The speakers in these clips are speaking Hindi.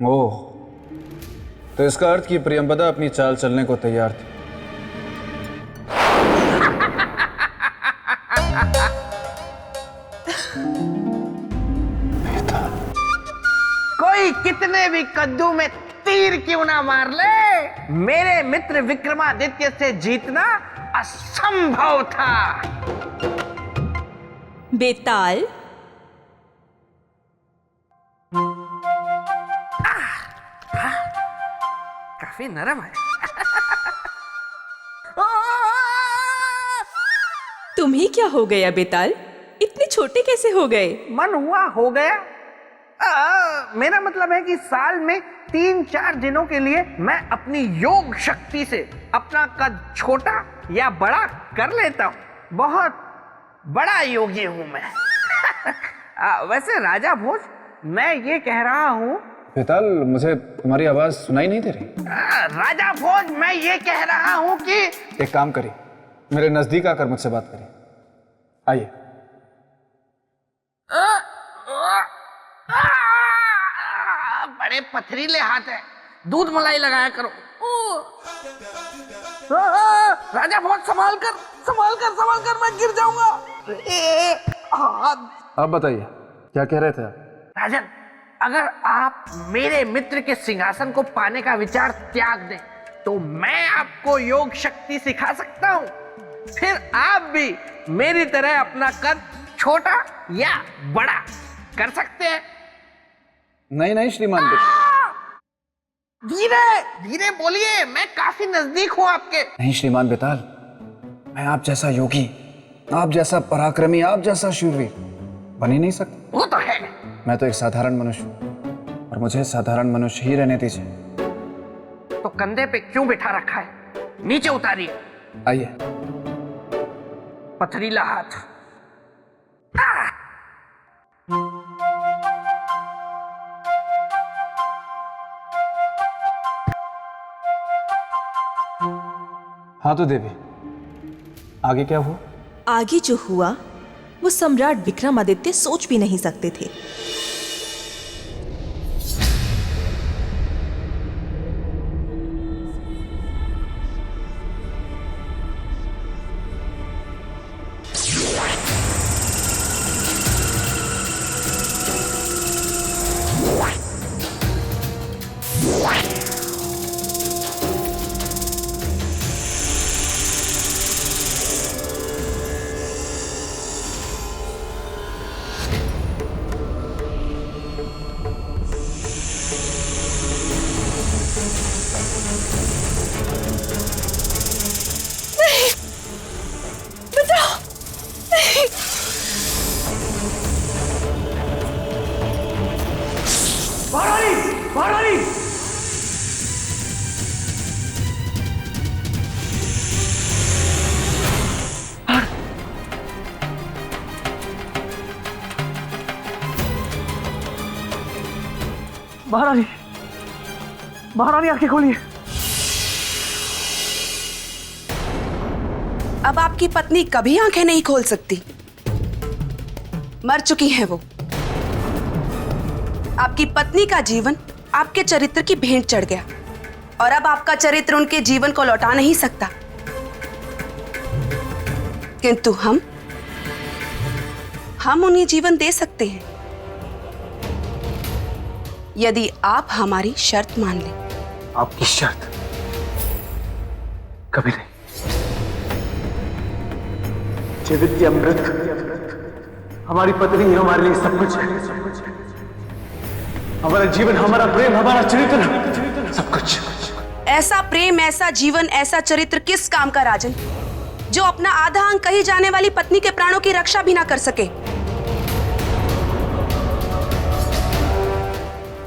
ओह, तो इसका अर्थ कि प्रियंवदा अपनी चाल चलने को तैयार थी। कोई कितने भी कद्दू में तीर क्यों ना मार ले, मेरे मित्र विक्रमादित्य से जीतना असंभव था। बेताल, काफी नरम है। तुम्हें क्या हो गया बेताल? इतने छोटे कैसे हो गए? मन हुआ हो गया। मेरा मतलब है कि साल में 3-4 दिनों के लिए मैं अपनी योग शक्ति से अपना कद छोटा या बड़ा कर लेता हूँ। बहुत बड़ा योगी हूँ मैं। वैसे राजा भोज, मैं ये कह रहा हूँ। बेताल, मुझे तुम्हारी आवाज सुनाई नहीं दे रही। राजा भोज, मैं ये कह रहा हूँ कि एक काम करिए, मेरे नजदीक आकर मुझसे बात करिए। आइए। बड़े पथरीले हाथ है, दूध मलाई लगाया करो। राजा भोज, संभाल कर, मैं गिर जाऊंगा। आप बताइए, क्या कह रहे थे आप? राजन, अगर आप मेरे मित्र के सिंहासन को पाने का विचार त्याग दें तो मैं आपको योग शक्ति सिखा सकता हूँ। फिर आप भी मेरी तरह अपना कद छोटा या बड़ा कर सकते हैं। नहीं श्रीमान। धीरे धीरे बोलिए, मैं काफी नजदीक हूँ आपके। नहीं श्रीमान बेताल, मैं आप जैसा योगी, आप जैसा पराक्रमी, आप जैसा शूरवीर बन ही नहीं सकता। वो तो है। मैं तो एक साधारण मनुष्य हूँ और मुझे साधारण मनुष्य ही रहने दीजिए। तो कंधे पे क्यों बिठा रखा है? नीचे उतारिए। आइए। पथरीला हाथ। हाँ तो देवी, आगे क्या हुआ? आगे जो हुआ वो सम्राट विक्रमादित्य सोच भी नहीं सकते थे। महारानी, महारानी आंखें खोलिए। अब आपकी पत्नी कभी आंखें नहीं खोल सकती, मर चुकी हैं वो। आपकी पत्नी का जीवन आपके चरित्र की भेंट चढ़ गया और अब आपका चरित्र उनके जीवन को लौटा नहीं सकता। किंतु हम उन्हें जीवन दे सकते हैं यदि आप हमारी शर्त मान लें। आपकी शर्त? कभी नहीं। जीवित या मृत, हमारी पत्नी ही हमारे लिए सब कुछ है। हमारा जीवन, हमारा प्रेम, हमारा चरित्र, सब कुछ। ऐसा प्रेम, ऐसा जीवन, ऐसा चरित्र किस काम का राजन, जो अपना आधा अंग कही जाने वाली पत्नी के प्राणों की रक्षा भी ना कर सके।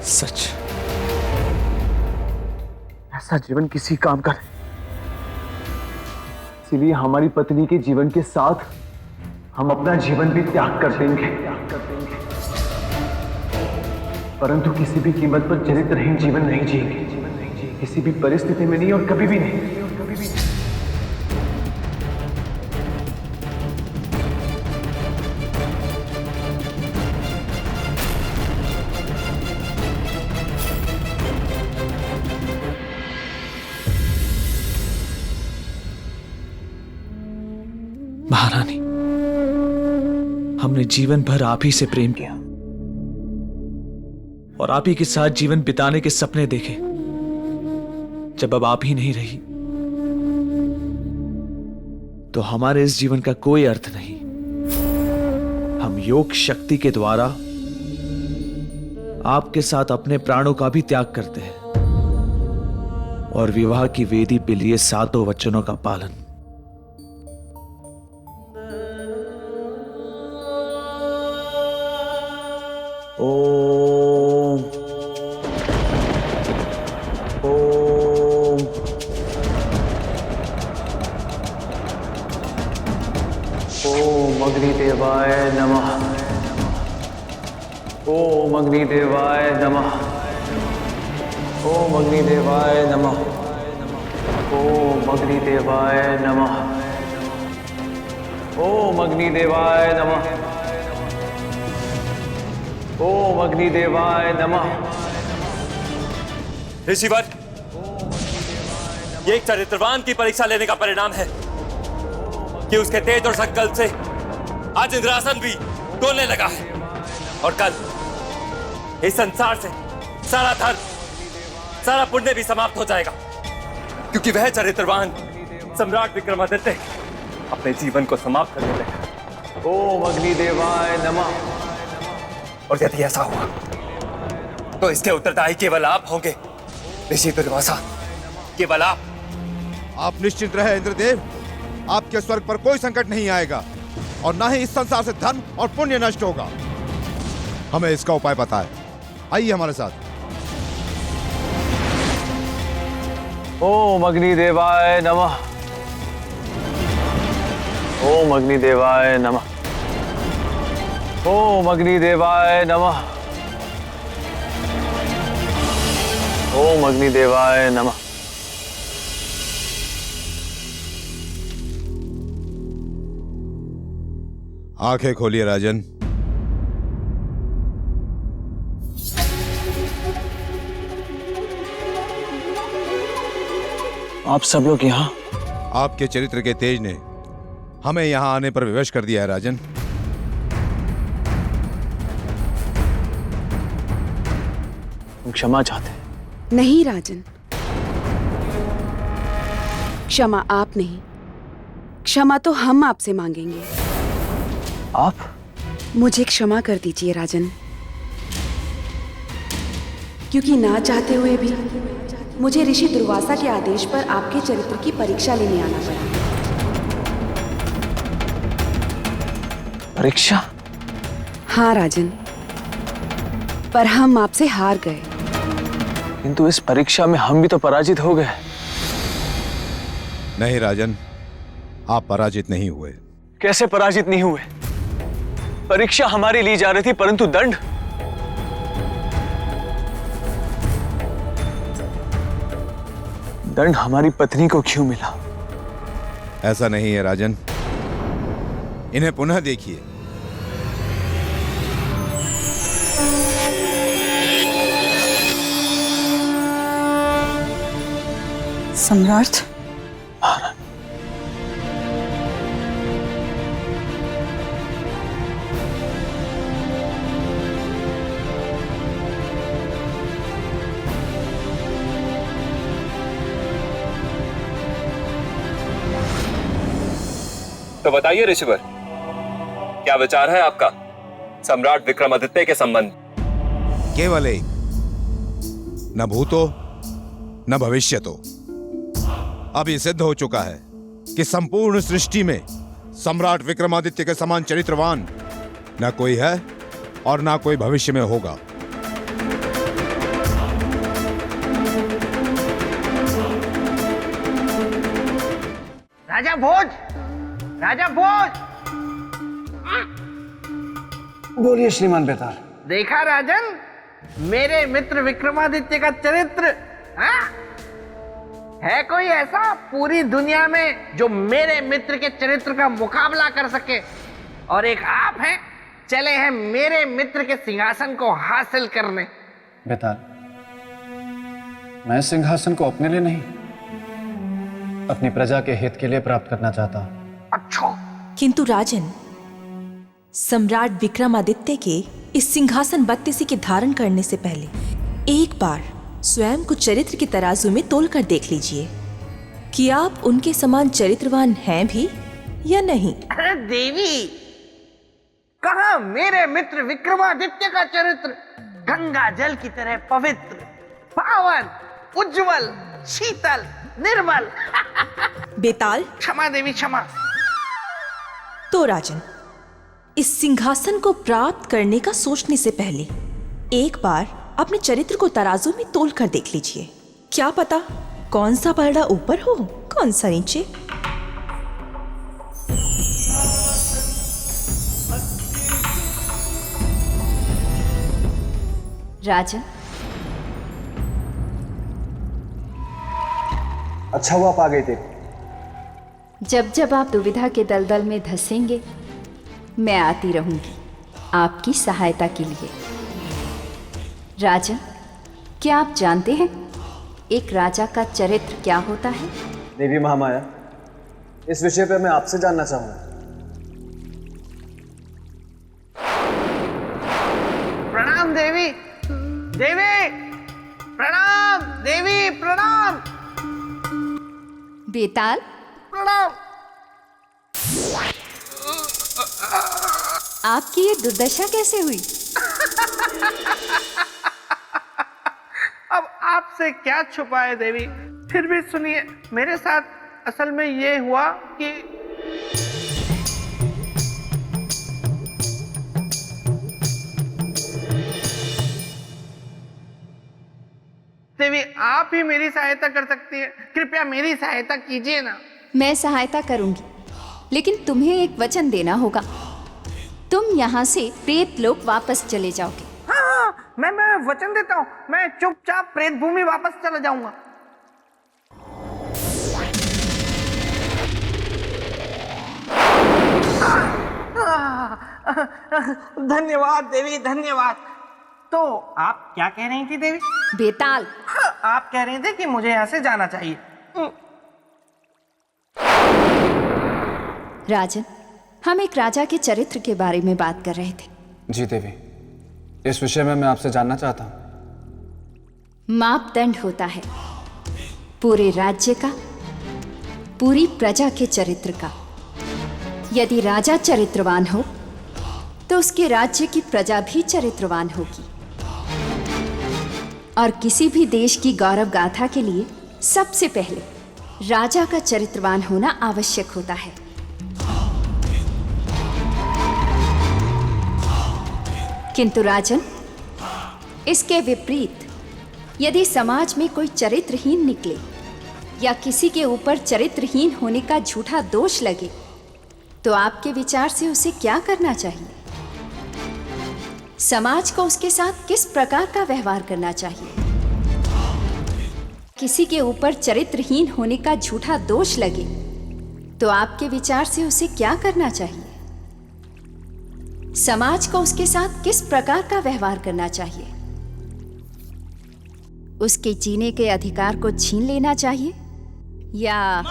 सच, ऐसा जीवन किसी काम का नहीं। इसीलिए हमारी पत्नी के जीवन के साथ हम अपना जीवन भी त्याग कर देंगे, परंतु किसी भी कीमत पर चरित्रहीन जीवन नहीं जिएंगे। किसी भी परिस्थिति में नहीं और कभी भी नहीं। महारानी, हमने जीवन भर आप ही से प्रेम किया और आप ही के साथ जीवन बिताने के सपने देखे। जब अब आप ही नहीं रही तो हमारे इस जीवन का कोई अर्थ नहीं। हम योग शक्ति के द्वारा आपके साथ अपने प्राणों का भी त्याग करते हैं और विवाह की वेदी पे लिए 7 वचनों का पालन। ओम ओम ओम अग्निदेवाय नमः। ओम अग्निदेवाय नमः। ओम अग्निदेवाय नमः। ओम अग्निदेवाय नमः। ओम अग्निदेवाय नमः। ओम अग्निदेवाय नमः। ऋषिवर, ये एक चरित्रवान की परीक्षा लेने का परिणाम है कि उसके तेज और संकल्प से आज इंद्रासन भी डोलने लगा है और कल इस संसार से सारा धर्म, सारा पुण्य भी समाप्त हो जाएगा, क्योंकि वह चरित्रवान सम्राट विक्रमादित्य अपने जीवन को समाप्त करने लगा। ओम अग्निदेवाय नमः। और यदि ऐसा हुआ तो इसके उत्तरदायी केवल आप होंगे ऋषि दुर्वासा, केवल आप। आप निश्चिंत रहे इंद्रदेव, आपके स्वर्ग पर कोई संकट नहीं आएगा और ना ही इस संसार से धर्म और पुण्य नष्ट होगा। हमें इसका उपाय पता है, आइए हमारे साथ। ओम अग्निदेवाय नमः। ओम अग्निदेवाय नमः। ओम अग्निदेवाय नमः। ओम अग्निदेवाय नमः। आंखें खोलिए राजन। आप सब लोग यहाँ? आपके चरित्र के तेज ने हमें यहाँ आने पर विवश कर दिया है राजन। हम क्षमा चाहते हैं। नहीं राजन, क्षमा आप नहीं, क्षमा तो हम आपसे मांगेंगे। आप? मुझे क्षमा कर दीजिए राजन, क्योंकि ना चाहते हुए भी मुझे ऋषि दुर्वासा के आदेश पर आपके चरित्र की परीक्षा लेने आना पड़ा। परीक्षा? हाँ राजन, पर हम आपसे हार गए। किंतु इस परीक्षा में हम भी तो पराजित हो गए। नहीं राजन, आप पराजित नहीं हुए। कैसे पराजित नहीं हुए? परीक्षा हमारी ली जा रही थी, परंतु दंड? दंड हमारी पत्नी को क्यों मिला? ऐसा नहीं है राजन, इन्हें पुनः देखिए। सम्राट, तो बताइए ऋषिवर, क्या विचार है आपका सम्राट विक्रमादित्य के संबंध? केवल एक, न भूतो न भविष्यतो। अब ये सिद्ध हो चुका है कि संपूर्ण सृष्टि में सम्राट विक्रमादित्य के समान चरित्रवान न कोई है और ना कोई भविष्य में होगा। राजा भोज, राजा भोज। बोलिए श्रीमान बेताल। देखा राजन, मेरे मित्र विक्रमादित्य का चरित्र। हाँ? है कोई ऐसा पूरी दुनिया में जो मेरे मित्र के चरित्र का मुकाबला कर सके? और एक आप हैं, चले हैं मेरे मित्र के सिंहासन को हासिल करने। बेताल, मैं सिंहासन को अपने लिए नहीं, अपनी प्रजा के हित के लिए प्राप्त करना चाहता हूं। अच्छा, किंतु राजन, सम्राट विक्रमादित्य के इस सिंहासन बत्तीसी के धारण करने से पहले एक बार स्वयं को चरित्र के तराजू में तोल कर देख लीजिए कि आप उनके समान चरित्रवान हैं भी या नहीं। अरे देवी, कहा मेरे मित्र विक्रमादित्य का चरित्र गंगा जल की तरह पवित्र, पावन, उज्जवल, शीतल, निर्मल। बेताल। क्षमा देवी, क्षमा। तो राजन, इस सिंहासन को प्राप्त करने का सोचने से पहले एक बार अपने चरित्र को तराजू में तोल कर देख लीजिए। क्या पता कौन सा पलड़ा ऊपर हो, कौन सा नीचे। राजन, अच्छा हुआ आप आ गए थे। जब जब आप दुविधा के दलदल में धंसेंगे, मैं आती रहूंगी आपकी सहायता के लिए। राजन, क्या आप जानते हैं एक राजा का चरित्र क्या होता है? देवी महामाया, इस विषय पर मैं आपसे जानना चाहूंगा। प्रणाम देवी। देवी प्रणाम, देवी प्रणाम। बेताल, प्रणाम। आपकी ये दुर्दशा कैसे हुई? अब आपसे क्या छुपाए देवी, फिर भी सुनिए। मेरे साथ असल में ये हुआ कि देवी, आप ही मेरी सहायता कर सकती है। कृपया मेरी सहायता कीजिए ना। मैं सहायता करूंगी, लेकिन तुम्हें एक वचन देना होगा। तुम यहाँ से प्रेत लोक वापस चले जाओगे। हाँ, मैं वचन देता हूँ, मैं चुपचाप प्रेत भूमि वापस चला जाऊंगा। धन्यवाद देवी, धन्यवाद। तो आप क्या कह रही थी देवी? बेताल, हाँ, आप कह रहे थे कि मुझे यहाँ से जाना चाहिए। राजन, हम एक राजा के चरित्र के बारे में बात कर रहे थे। जी देवी, इस विषय में मैं आपसे जानना चाहता हूँ। मापदंड होता है पूरे राज्य का, पूरी प्रजा के चरित्र का। यदि राजा चरित्रवान हो तो उसके राज्य की प्रजा भी चरित्रवान होगी। और किसी भी देश की गौरव गाथा के लिए सबसे पहले राजा का चरित्रवान होना आवश्यक होता है। किंतु राजन, इसके विपरीत यदि समाज में कोई चरित्रहीन निकले या किसी के ऊपर चरित्रहीन होने का झूठा दोष लगे, तो आपके विचार से उसे क्या करना चाहिए? समाज को उसके साथ किस प्रकार का व्यवहार करना चाहिए? किसी के ऊपर चरित्रहीन होने का झूठा दोष लगे तो आपके विचार से उसे क्या करना चाहिए? समाज को उसके साथ किस प्रकार का व्यवहार करना चाहिए? उसके जीने के अधिकार को छीन लेना चाहिए या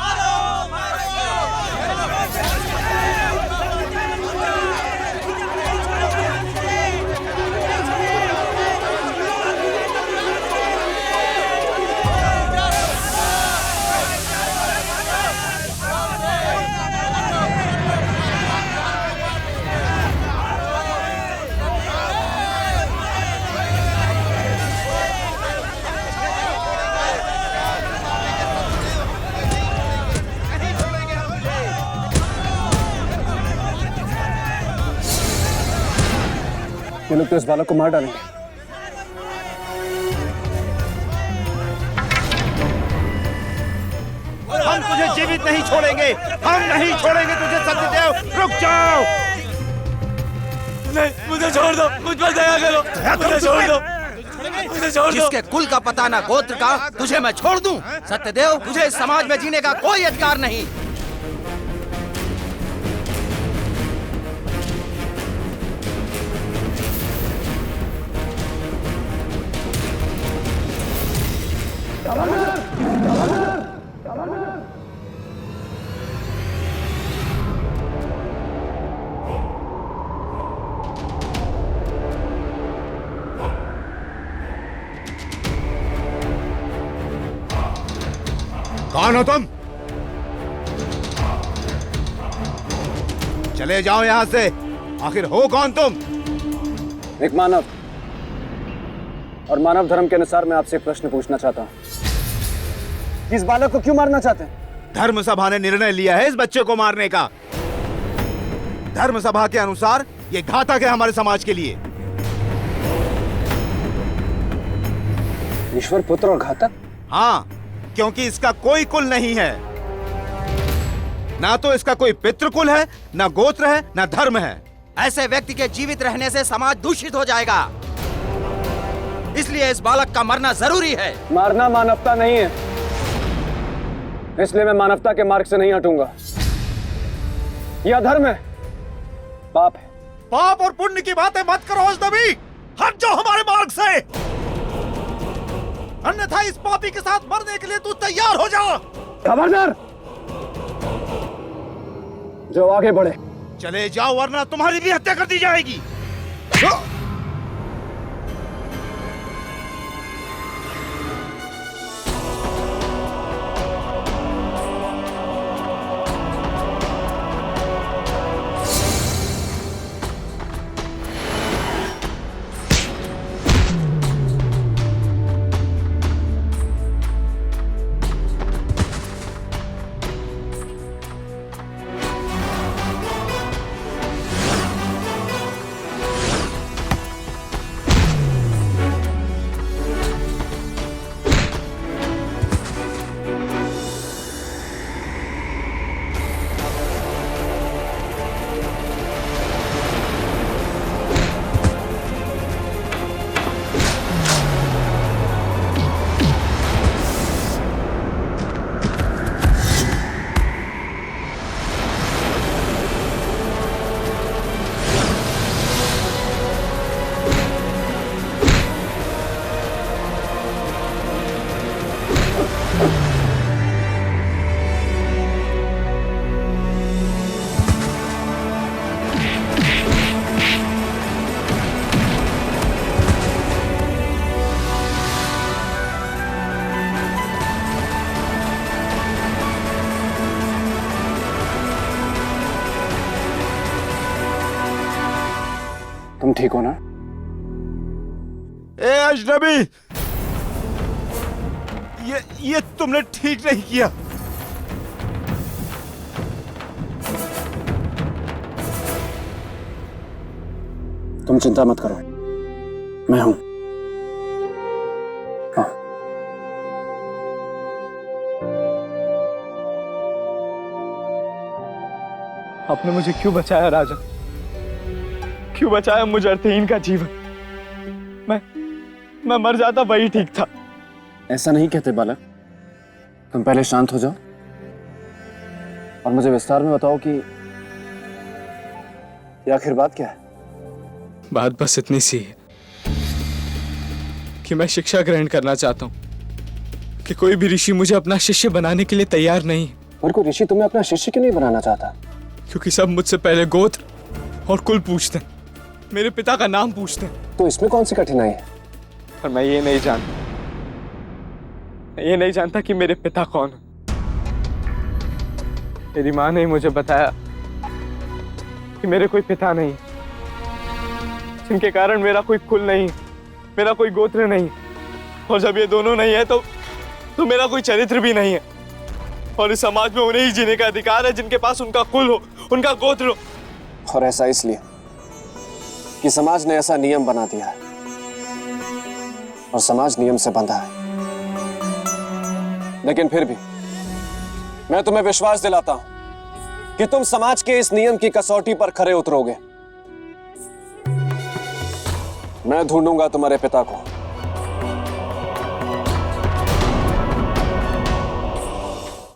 ये लोग तो इस बालक को मार डालेंगे। हम तुझे जीवित नहीं छोड़ेंगे, हम नहीं छोड़ेंगे तुझे सत्यदेव। रुक जाओ। नहीं, मुझे छोड़ दो, मुझ पर दया करो, मुझे छोड़ दो, मुझे छोड़ दो। जिसके कुल का पता ना गोत्र का, तुझे मैं छोड़ दूं? सत्यदेव, तुझे इस समाज में जीने का कोई अधिकार नहीं। कौन हो तुम? चले जाओ यहां से। आखिर हो कौन तुम? एक मानव, और मानव धर्म के अनुसार मैं आपसे एक प्रश्न पूछना चाहता हूं कि इस बालक को क्यों मारना चाहते हैं? धर्म सभा ने निर्णय लिया है इस बच्चे को मारने का। धर्म सभा के अनुसार ये घातक है हमारे समाज के लिए। ईश्वर पुत्र और घातक? हाँ, क्योंकि इसका कोई कुल नहीं है। ना तो इसका कोई पितृकुल है, ना गोत्र है, ना धर्म है। ऐसे व्यक्ति के जीवित रहने से समाज दूषित हो जाएगा, इसलिए इस बालक का मरना जरूरी है। मारना मानवता नहीं है, इसलिए मैं मानवता के मार्ग से नहीं हटूंगा। यह अधर्म है, पाप है। पाप और पुण्य की बातें मत करो अजनबी, हट जाओ हमारे मार्ग से, अन्यथा इस पापी के साथ मरने के लिए तू तैयार हो जा। खबरदार, जो आगे बढ़े। चले जाओ वरना तुम्हारी भी हत्या कर दी जाएगी। तुम ठीक हो ना? ए अजनबी, ये तुमने ठीक नहीं किया। तुम चिंता मत करो, मैं हूं। हाँ। आपने मुझे क्यों बचाया राजन? क्यों बचाया मुझे अर्थहीन का जीवन? मैं मर जाता वही ठीक था। ऐसा नहीं कहते बालक, तुम पहले शांत हो जाओ और मुझे विस्तार में बताओ कि ये आखिर बात क्या है? बात बस इतनी सी है कि मैं शिक्षा ग्रहण करना चाहता हूँ कि कोई भी ऋषि मुझे अपना शिष्य बनाने के लिए तैयार नहीं है। और कोई ऋषि तुम्हें अपना शिष्य क्यों नहीं बनाना चाहता? क्योंकि सब मुझसे पहले गोत्र और कुल पूछते हैं, मेरे पिता का नाम पूछते हैं। तो इसमें कौन सी कठिनाई है? पर मैं ये नहीं जानता कि मेरे पिता कौन है। मेरी माँ ने मुझे बताया कि मेरे कोई पिता नहीं, जिनके कारण मेरा कोई कुल नहीं, मेरा कोई गोत्र नहीं, और जब ये दोनों नहीं है तो मेरा कोई चरित्र भी नहीं है। और इस समाज में उन्हें ही जीने का अधिकार है जिनके पास उनका कुल हो, उनका गोत्र हो। और ऐसा इसलिए कि समाज ने ऐसा नियम बना दिया है और समाज नियम से बंधा है। लेकिन फिर भी मैं तुम्हें विश्वास दिलाता हूं कि तुम समाज के इस नियम की कसौटी पर खरे उतरोगे। मैं ढूंढूंगा तुम्हारे पिता को